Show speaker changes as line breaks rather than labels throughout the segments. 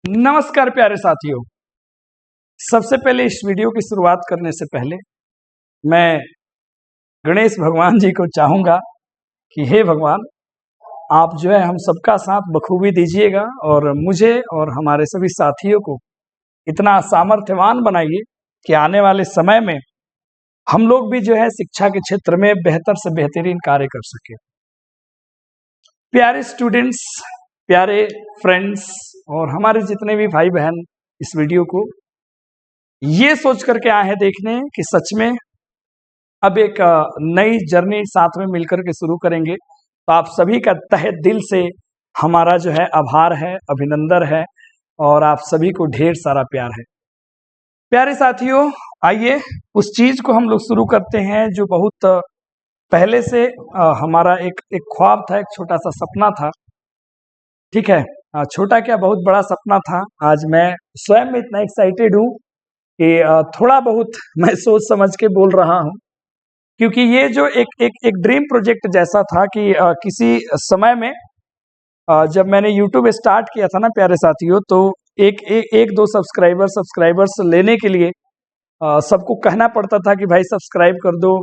नमस्कार प्यारे साथियों। सबसे पहले इस वीडियो की शुरुआत करने से पहले मैं गणेश भगवान जी को चाहूंगा कि हे भगवान, आप जो है हम सबका साथ बखूबी दीजिएगा और मुझे और हमारे सभी साथियों को इतना सामर्थ्यवान बनाइए कि आने वाले समय में हम लोग भी जो है शिक्षा के क्षेत्र में बेहतर से बेहतरीन कार्य कर सके। प्यारे स्टूडेंट्स, प्यारे फ्रेंड्स और हमारे जितने भी भाई बहन इस वीडियो को ये सोच करके आए हैं देखने कि सच में अब एक नई जर्नी साथ में मिलकर के शुरू करेंगे, तो आप सभी का तहे दिल से हमारा जो है आभार है, अभिनंदन है और आप सभी को ढेर सारा प्यार है। प्यारे साथियों, आइए उस चीज को हम लोग शुरू करते हैं जो बहुत पहले से हमारा एक ख्वाब था, एक छोटा सा सपना था। ठीक है, छोटा क्या बहुत बड़ा सपना था। आज मैं स्वयं में इतना एक्साइटेड हूँ कि थोड़ा बहुत मैं सोच समझ के बोल रहा हूँ, क्योंकि ये जो एक ड्रीम प्रोजेक्ट जैसा था कि किसी समय में जब मैंने यूट्यूब स्टार्ट किया था ना प्यारे साथियों, तो एक दो सब्सक्राइबर्स लेने के लिए सबको कहना पड़ता था कि भाई सब्सक्राइब कर दो,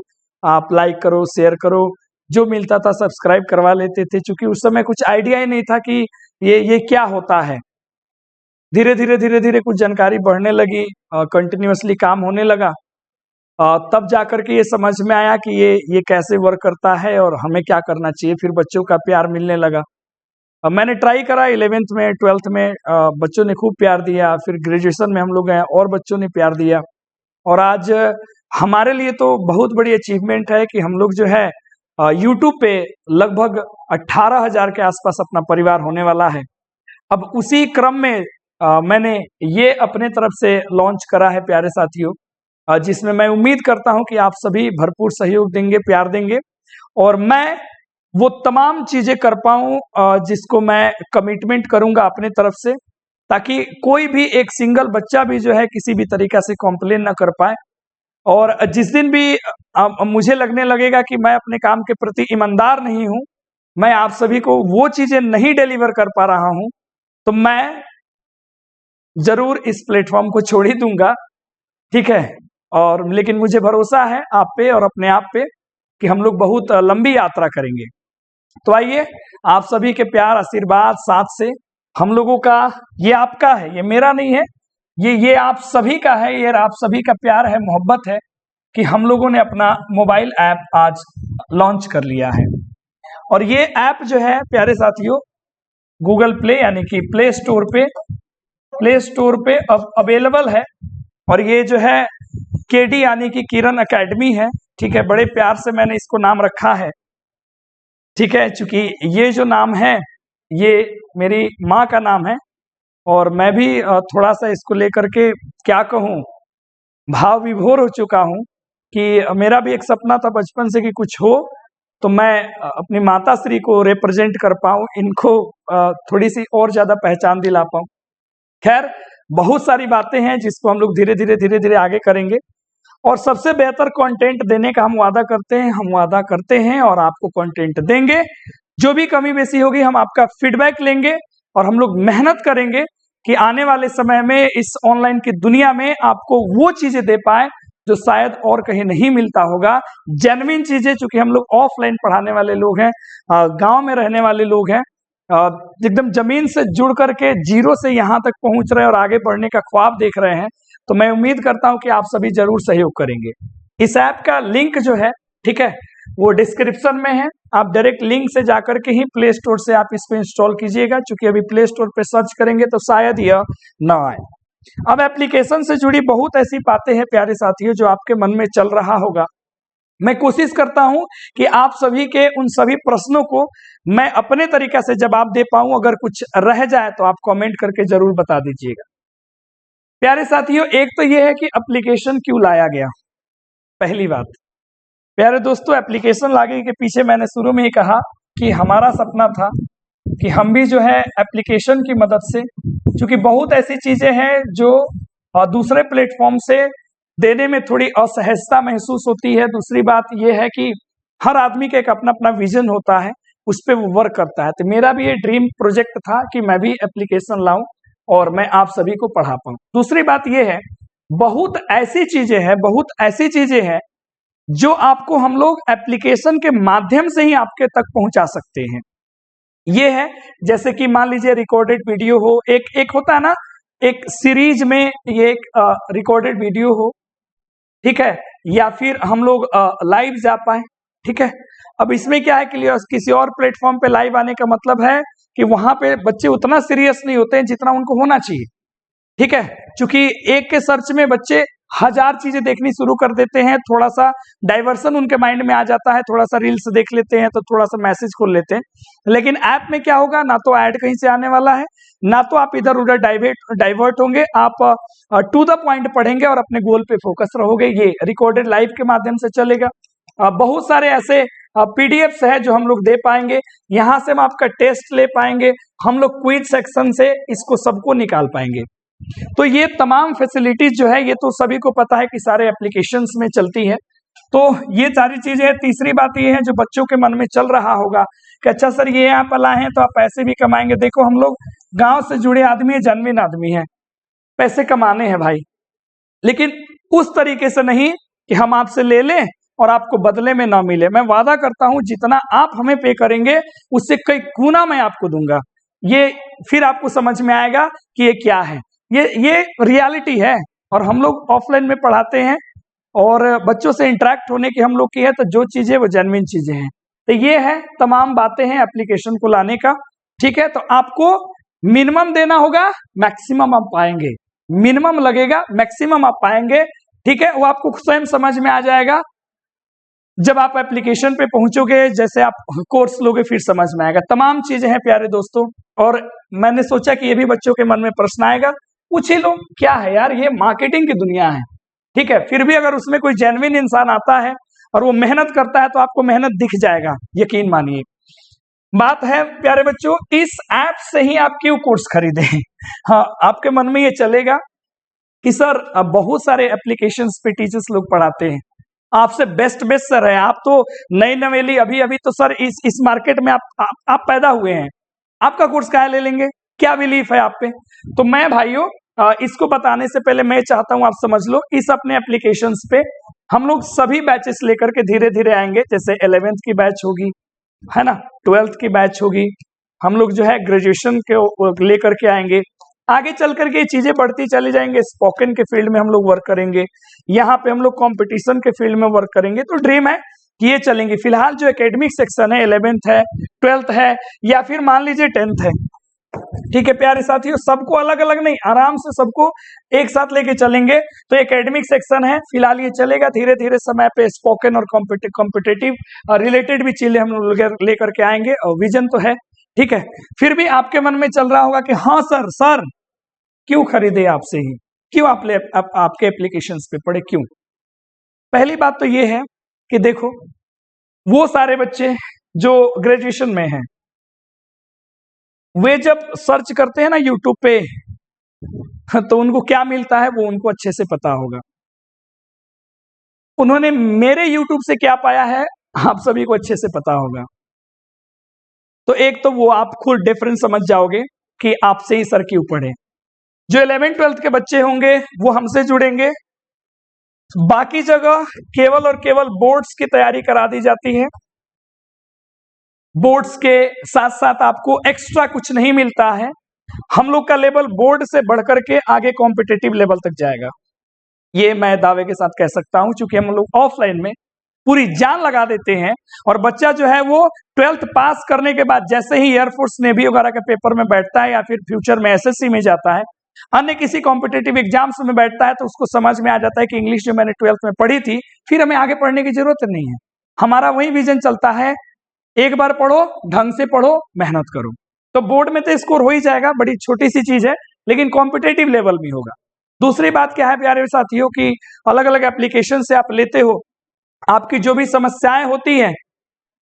आप लाइक करो, शेयर करो, जो मिलता था सब्सक्राइब करवा लेते थे। क्योंकि उस समय कुछ आइडिया ही नहीं था कि ये क्या होता है। धीरे धीरे कुछ जानकारी बढ़ने लगी, कंटिन्यूअसली काम होने लगा, तब जाकर के ये समझ में आया कि ये कैसे वर्क करता है और हमें क्या करना चाहिए। फिर बच्चों का प्यार मिलने लगा। मैंने ट्राई करा 11th में 12th में, बच्चों ने खूब प्यार दिया। फिर ग्रेजुएशन में हम लोग गए और बच्चों ने प्यार दिया। और आज हमारे लिए तो बहुत बड़ी अचीवमेंट है कि हम लोग जो है यूट्यूब पे लगभग 18,000 के आसपास अपना परिवार होने वाला है। अब उसी क्रम में मैंने ये अपने तरफ से लॉन्च करा है प्यारे साथियों, जिसमें मैं उम्मीद करता हूं कि आप सभी भरपूर सहयोग देंगे, प्यार देंगे और मैं वो तमाम चीजें कर पाऊं जिसको मैं कमिटमेंट करूंगा अपने तरफ से, ताकि कोई भी एक सिंगल बच्चा भी जो है किसी भी तरीका से कॉम्प्लेन ना कर पाए। और जिस दिन भी मुझे लगने लगेगा कि मैं अपने काम के प्रति ईमानदार नहीं हूं, मैं आप सभी को वो चीजें नहीं डिलीवर कर पा रहा हूं, तो मैं जरूर इस प्लेटफॉर्म को छोड़ ही दूंगा। ठीक है, और लेकिन मुझे भरोसा है आप पे और अपने आप पे कि हम लोग बहुत लंबी यात्रा करेंगे। तो आइए, आप सभी के प्यार, आशीर्वाद साथ से हम लोगों का, ये आपका है, ये मेरा नहीं है, ये आप सभी का है, ये आप सभी का प्यार है, मोहब्बत है कि हम लोगों ने अपना मोबाइल ऐप आज लॉन्च कर लिया है। और ये ऐप जो है प्यारे साथियों गूगल प्ले यानी कि प्ले स्टोर पे अब अवेलेबल है। और ये जो है केडी यानी कि किरण एकेडमी है। ठीक है, बड़े प्यार से मैंने इसको नाम रखा है। ठीक है, चूंकि ये जो नाम है ये मेरी माँ का नाम है और मैं भी थोड़ा सा इसको लेकर के क्या कहूँ, भाव विभोर हो चुका हूँ कि मेरा भी एक सपना था बचपन से कि कुछ हो तो मैं अपनी माता श्री को रिप्रेजेंट कर पाऊँ, इनको थोड़ी सी और ज्यादा पहचान दिला पाऊँ। खैर, बहुत सारी बातें हैं जिसको हम लोग धीरे धीरे आगे करेंगे और सबसे बेहतर कंटेंट देने का हम वादा करते हैं और आपको कंटेंट देंगे। जो भी कमी बेसी होगी हम आपका फीडबैक लेंगे और हम लोग मेहनत करेंगे कि आने वाले समय में इस ऑनलाइन की दुनिया में आपको वो चीजें दे पाए जो शायद और कहीं नहीं मिलता होगा। जेन्युइन चीजें, चूंकि हम लोग ऑफलाइन पढ़ाने वाले लोग हैं, गांव में रहने वाले लोग हैं, एकदम जमीन से जुड़ करके जीरो से यहाँ तक पहुंच रहे हैं और आगे बढ़ने का ख्वाब देख रहे हैं, तो मैं उम्मीद करता हूं कि आप सभी जरूर सहयोग करेंगे। इस ऐप का लिंक जो है, ठीक है, वो डिस्क्रिप्शन में है। आप डायरेक्ट लिंक से जाकर के ही प्ले स्टोर से आप इसको इंस्टॉल कीजिएगा, क्योंकि अभी प्ले स्टोर पे सर्च करेंगे तो शायद यह ना आए। अब एप्लीकेशन से जुड़ी बहुत ऐसी बातें हैं प्यारे साथियों जो आपके मन में चल रहा होगा। मैं कोशिश करता हूं कि आप सभी के उन सभी प्रश्नों को मैं अपने तरीका से जवाब दे पाऊं। अगर कुछ रह जाए तो आप कमेंट करके जरूर बता दीजिएगा। प्यारे साथियों, एक तो यह है कि एप्लीकेशन क्यों लाया गया। पहली बात, प्यारे दोस्तों, एप्लीकेशन लाने के पीछे मैंने शुरू में ही कहा कि हमारा सपना था कि हम भी जो है एप्लीकेशन की मदद से, क्योंकि बहुत ऐसी चीजें हैं जो दूसरे प्लेटफॉर्म से देने में थोड़ी असहजता महसूस होती है। दूसरी बात यह है कि हर आदमी का एक अपना अपना विजन होता है, उस पर वो वर्क करता है। तो मेरा भी ये ड्रीम प्रोजेक्ट था कि मैं भी एप्लीकेशन लाऊं और मैं आप सभी को पढ़ा पाऊं। दूसरी बात यह है, बहुत ऐसी चीजें हैं जो आपको हम लोग एप्लीकेशन के माध्यम से ही आपके तक पहुंचा सकते हैं। ये है जैसे कि मान लीजिए रिकॉर्डेड वीडियो हो, एक होता है ना, एक सीरीज में ये एक रिकॉर्डेड वीडियो हो, ठीक है, या फिर हम लोग लाइव जा पाए, ठीक है। अब इसमें क्या है कि किसी और प्लेटफॉर्म पे लाइव आने का मतलब है कि वहां पे बच्चे उतना सीरियस नहीं होते हैं जितना उनको होना चाहिए, ठीक है। क्योंकि एक के सर्च में बच्चे 1000 चीजें देखनी शुरू कर देते हैं, थोड़ा सा डाइवर्सन उनके माइंड में आ जाता है, थोड़ा सा रील्स देख लेते हैं तो थोड़ा सा मैसेज खोल लेते हैं। लेकिन ऐप में क्या होगा, ना तो ऐड कहीं से आने वाला है, ना तो आप इधर उधर डाइवर्ट होंगे, आप टू द पॉइंट पढ़ेंगे और अपने गोल पे फोकस रहोगे। ये रिकॉर्डेड लाइव के माध्यम से चलेगा। बहुत सारे ऐसे पीडीएफ्स है जो हम लोग दे पाएंगे, यहाँ से हम आपका टेस्ट ले पाएंगे, हम लोग क्विज सेक्शन से इसको सबको निकाल पाएंगे। तो ये तमाम फैसिलिटीज जो है ये तो सभी को पता है कि सारे एप्लीकेशंस में चलती है। तो ये सारी चीजें हैं। तीसरी बात ये है जो बच्चों के मन में चल रहा होगा कि अच्छा सर ये ऐप लाए हैं तो आप पैसे भी कमाएंगे। देखो हम लोग गांव से जुड़े आदमी है, जेन्युइन आदमी है, पैसे कमाने हैं भाई, लेकिन उस तरीके से नहीं कि हम आपसे ले लें और आपको बदले में ना मिले। मैं वादा करता हूं जितना आप हमें पे करेंगे उससे कई गुना मैं आपको दूंगा। ये फिर आपको समझ में आएगा कि ये क्या है, ये रियलिटी है। और हम लोग ऑफलाइन में पढ़ाते हैं और बच्चों से इंटरेक्ट होने की हम लोग की है, तो जो चीजें वो जेन्युइन चीजें हैं। तो ये है तमाम बातें हैं एप्लीकेशन को लाने का, ठीक है। तो आपको मिनिमम देना होगा, मैक्सिमम आप पाएंगे। मिनिमम लगेगा, मैक्सिमम आप पाएंगे, ठीक है। वो आपको स्वयं समझ में आ जाएगा जब आप एप्लीकेशन पे पहुंचोगे, जैसे आप कोर्स लोगे फिर समझ में आएगा। तमाम चीजें हैं प्यारे दोस्तों। और मैंने सोचा कि ये भी बच्चों के मन में प्रश्न आएगा, पूछ ही लो क्या है यार, ये मार्केटिंग की दुनिया है, ठीक है। फिर भी अगर उसमें कोई जेन्युइन इंसान आता है और वो मेहनत करता है तो आपको मेहनत दिख जाएगा, यकीन मानिए। बात है प्यारे बच्चों, इस ऐप से ही आप क्यों कोर्स खरीदे। हाँ, आपके मन में ये चलेगा कि सर अब बहुत सारे एप्लीकेशंस पे टीचर्स लोग पढ़ाते हैं, आपसे बेस्ट सर है, आप तो नई नवेली अभी अभी तो सर इस मार्केट में आप पैदा हुए हैं, आपका कोर्स काहे ले लेंगे, क्या बिलीफ है आप पे। तो मैं भाइयों इसको बताने से पहले मैं चाहता हूं आप समझ लो, इस अपने एप्लीकेशंस पे हम लोग सभी बैचेस लेकर के धीरे धीरे आएंगे। जैसे 11th की बैच होगी, है ना, 12th की बैच होगी, हम लोग जो है ग्रेजुएशन के लेकर के आएंगे। आगे चल करके ये चीजें बढ़ती चली जाएंगे। स्पोकन के फील्ड में हम लोग वर्क करेंगे, यहाँ पे हम लोग कंपटीशन के फील्ड में वर्क करेंगे। तो ड्रीम है कि ये चलेंगे। फिलहाल जो एकेडमिक सेक्शन है, 11th है, 12th है, या फिर मान लीजिए 10th है, ठीक है प्यारे साथियों। सबको अलग अलग नहीं, आराम से सबको एक साथ लेके चलेंगे। तो एकेडमिक सेक्शन है फिलहाल ये चलेगा, धीरे धीरे समय पे स्पोकन और कॉम्पिटिटिव रिलेटेड भी चीजें हम लोग लेकर के आएंगे। और विजन तो है, ठीक है। फिर भी आपके मन में चल रहा होगा कि हाँ सर क्यों खरीदे आपसे ही, क्यों आपके एप्लीकेशंस पे पढ़े, क्यों। पहली बात तो ये है कि देखो वो सारे बच्चे जो ग्रेजुएशन में हैं, वे जब सर्च करते हैं ना यूट्यूब पे, तो उनको क्या मिलता है वो उनको अच्छे से पता होगा। उन्होंने मेरे यूट्यूब से क्या पाया है आप सभी को अच्छे से पता होगा। तो एक तो वो आप खुद डिफरेंस समझ जाओगे कि आपसे ही सर क्यों पढ़े। जो 11th 12th के बच्चे होंगे वो हमसे जुड़ेंगे, बाकी जगह केवल और केवल बोर्ड्स की तैयारी करा दी जाती है। बोर्ड्स के साथ साथ आपको एक्स्ट्रा कुछ नहीं मिलता है। हम लोग का लेवल बोर्ड से बढ़कर के आगे कॉम्पिटिटिव लेवल तक जाएगा, ये मैं दावे के साथ कह सकता हूं, क्योंकि हम लोग ऑफलाइन में पूरी जान लगा देते हैं। और बच्चा जो है वो 12th पास करने के बाद जैसे ही एयरफोर्स नेवी वगैरह के पेपर में बैठता है, या फिर फ्यूचर में एसएससी में जाता है, अन्य किसी कॉम्पिटिटिव एग्जाम्स में बैठता है, तो उसको समझ में आ जाता है कि इंग्लिश जो मैंने 12th में पढ़ी थी, फिर हमें आगे पढ़ने की जरूरत नहीं है। हमारा वही विजन चलता है, एक बार पढ़ो, ढंग से पढ़ो, मेहनत करो। तो बोर्ड में तो स्कोर हो ही जाएगा, बड़ी छोटी सी चीज है, लेकिन कॉम्पिटिटिव लेवल भी होगा। दूसरी बात क्या है प्यारे साथियों की अलग अलग एप्लीकेशन से आप लेते हो, आपकी जो भी समस्याएं होती हैं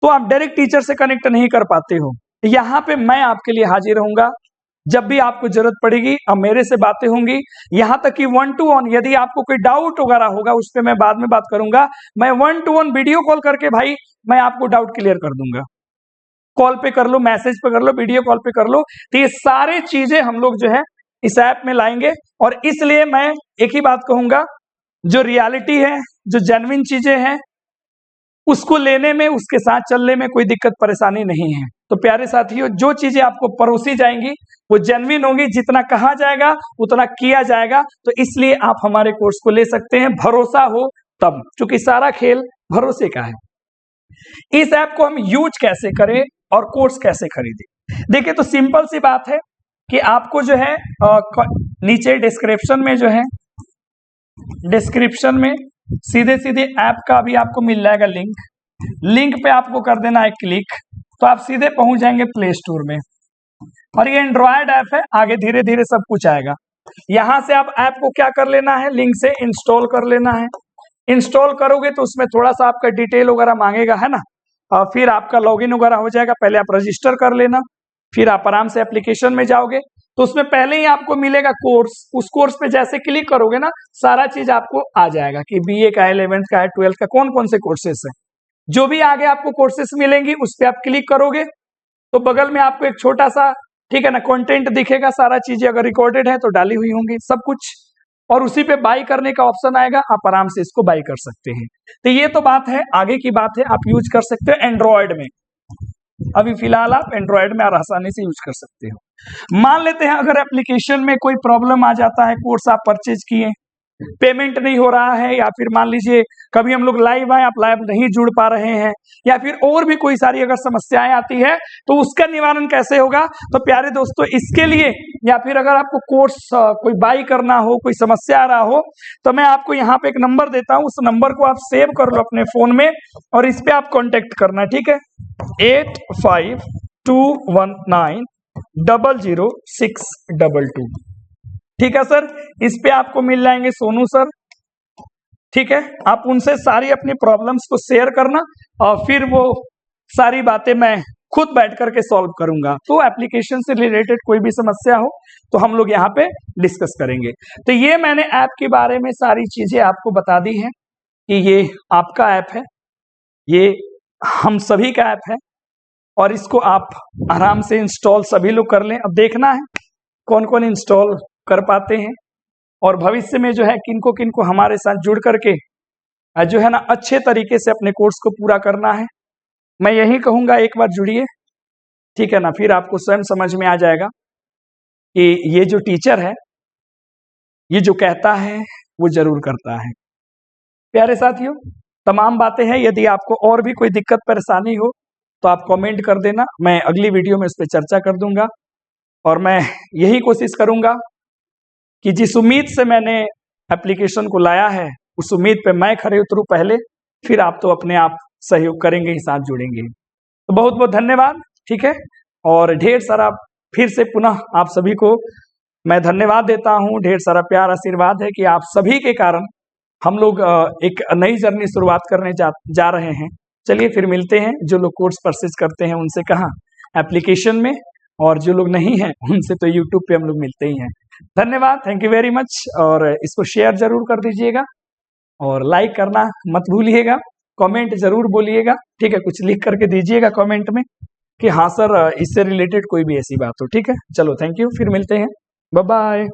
तो आप डायरेक्ट टीचर से कनेक्ट नहीं कर पाते हो। यहाँ पे मैं आपके लिए हाजिर रहूंगा, जब भी आपको जरूरत पड़ेगी अब मेरे से बातें होंगी। यहाँ तक कि 1-to-1 यदि आपको कोई डाउट वगैरह होगा उस पर मैं बाद में बात करूंगा। मैं 1-to-1 वीडियो कॉल करके भाई मैं आपको डाउट क्लियर कर दूंगा। कॉल पे कर लो, मैसेज पे कर लो, वीडियो कॉल पे कर लो। तो ये सारे चीजें हम लोग जो है इस ऐप में लाएंगे। और इसलिए मैं एक ही बात कहूंगा, जो रियलिटी है, जो जेन्युइन चीजें हैं, उसको लेने में, उसके साथ चलने में कोई दिक्कत परेशानी नहीं है। तो प्यारे साथियों, जो चीजें आपको परोसी जाएंगी वो जेन्युइन होंगी, जितना कहा जाएगा उतना किया जाएगा। तो इसलिए आप हमारे कोर्स को ले सकते हैं, भरोसा हो तब, क्योंकि सारा खेल भरोसे का है। इस ऐप को हम यूज कैसे करें और कोर्स कैसे खरीदें? देखिए, तो सिंपल सी बात है कि आपको जो है नीचे डिस्क्रिप्शन में जो है, डिस्क्रिप्शन में सीधे सीधे ऐप का भी आपको मिल जाएगा लिंक पे आपको कर देना है क्लिक, तो आप सीधे पहुंच जाएंगे प्ले स्टोर में। और ये एंड्रॉयड ऐप है, आगे धीरे धीरे सब कुछ आएगा। यहां से आप ऐप को क्या कर लेना है, लिंक से इंस्टॉल कर लेना है। इंस्टॉल करोगे तो उसमें थोड़ा सा आपका डिटेल वगैरह मांगेगा, है ना, और फिर आपका लॉगिन वगैरह हो जाएगा। पहले आप रजिस्टर कर लेना, फिर आप आराम से एप्लीकेशन में जाओगे तो उसमें पहले ही आपको मिलेगा कोर्स। उस कोर्स पे जैसे क्लिक करोगे ना, सारा चीज आपको आ जाएगा कि बीए का है, 11th का है, 12th का, कौन कौन से कोर्सेस है। जो भी आगे आपको कोर्सेस मिलेंगी उस पर आप क्लिक करोगे तो बगल में आपको एक छोटा सा, ठीक है ना, कंटेंट दिखेगा। सारा चीजें अगर रिकॉर्डेड है तो डाली हुई होंगी सब कुछ, और उसी पे बाई करने का ऑप्शन आएगा, आप आराम से इसको बाई कर सकते हैं। तो ये तो बात है, आगे की बात है, आप यूज कर सकते हो एंड्रॉयड में। अभी फिलहाल आप एंड्रॉयड में आसानी से यूज कर सकते हो। मान लेते हैं अगर एप्लीकेशन में कोई प्रॉब्लम आ जाता है, कोर्स आप परचेज किए, पेमेंट नहीं हो रहा है, या फिर मान लीजिए कभी हम लोग लाइव आए, आप लाइव नहीं जुड़ पा रहे हैं, या फिर और भी कोई सारी अगर समस्याएं आती है तो उसका निवारण कैसे होगा? तो प्यारे दोस्तों, इसके लिए, या फिर अगर आपको कोर्स कोई बाई करना हो, कोई समस्या आ रहा हो, तो मैं आपको यहाँ पे एक नंबर देता हूँ। उस नंबर को आप सेव कर लो अपने फोन में और इस पे आप कॉन्टेक्ट करना, ठीक है। 8521900622, ठीक है सर। इस पे आपको मिल जाएंगे सोनू सर, ठीक है। आप उनसे सारी अपनी प्रॉब्लम्स को शेयर करना और फिर वो सारी बातें मैं खुद बैठ करके सॉल्व करूंगा। तो एप्लीकेशन से रिलेटेड कोई भी समस्या हो तो हम लोग यहाँ पे डिस्कस करेंगे। तो ये मैंने ऐप के बारे में सारी चीजें आपको बता दी है कि ये आपका ऐप है, ये हम सभी का ऐप है, और इसको आप आराम से इंस्टॉल सभी लोग कर लें। अब देखना है कौन कौन इंस्टॉल कर पाते हैं, और भविष्य में जो है किनको किनको हमारे साथ जुड़ करके जो है ना अच्छे तरीके से अपने कोर्स को पूरा करना है। मैं यही कहूंगा, एक बार जुड़िए, ठीक है ना, फिर आपको स्वयं समझ में आ जाएगा कि ये जो टीचर है, ये जो कहता है वो जरूर करता है। प्यारे साथियों, तमाम बातें हैं। यदि आपको और भी कोई दिक्कत परेशानी हो तो आप कमेंट कर देना, मैं अगली वीडियो में इस पर चर्चा कर दूंगा। और मैं यही कोशिश करूंगा कि जिस उम्मीद से मैंने एप्लीकेशन को लाया है, उस उम्मीद पे मैं खरे उतरूं पहले, फिर आप तो अपने आप सहयोग करेंगे ही, साथ जुड़ेंगे। तो बहुत बहुत धन्यवाद, ठीक है। और ढेर सारा फिर से पुनः आप सभी को मैं धन्यवाद देता हूं। ढेर सारा प्यार आशीर्वाद है कि आप सभी के कारण हम लोग एक नई जर्नी शुरुआत करने जा रहे हैं। चलिए फिर मिलते हैं। जो लोग कोर्स परचेज करते हैं उनसे कहाँ, एप्लीकेशन में, और जो लोग नहीं हैं उनसे तो यूट्यूब पे हम लोग मिलते ही हैं। धन्यवाद, थैंक यू वेरी मच। और इसको शेयर जरूर कर दीजिएगा और लाइक करना मत भूलिएगा, कमेंट जरूर बोलिएगा, ठीक है। कुछ लिख करके दीजिएगा कमेंट में कि हाँ सर इससे रिलेटेड कोई भी ऐसी बात हो, ठीक है। चलो थैंक यू, फिर मिलते हैं, बाय बाय।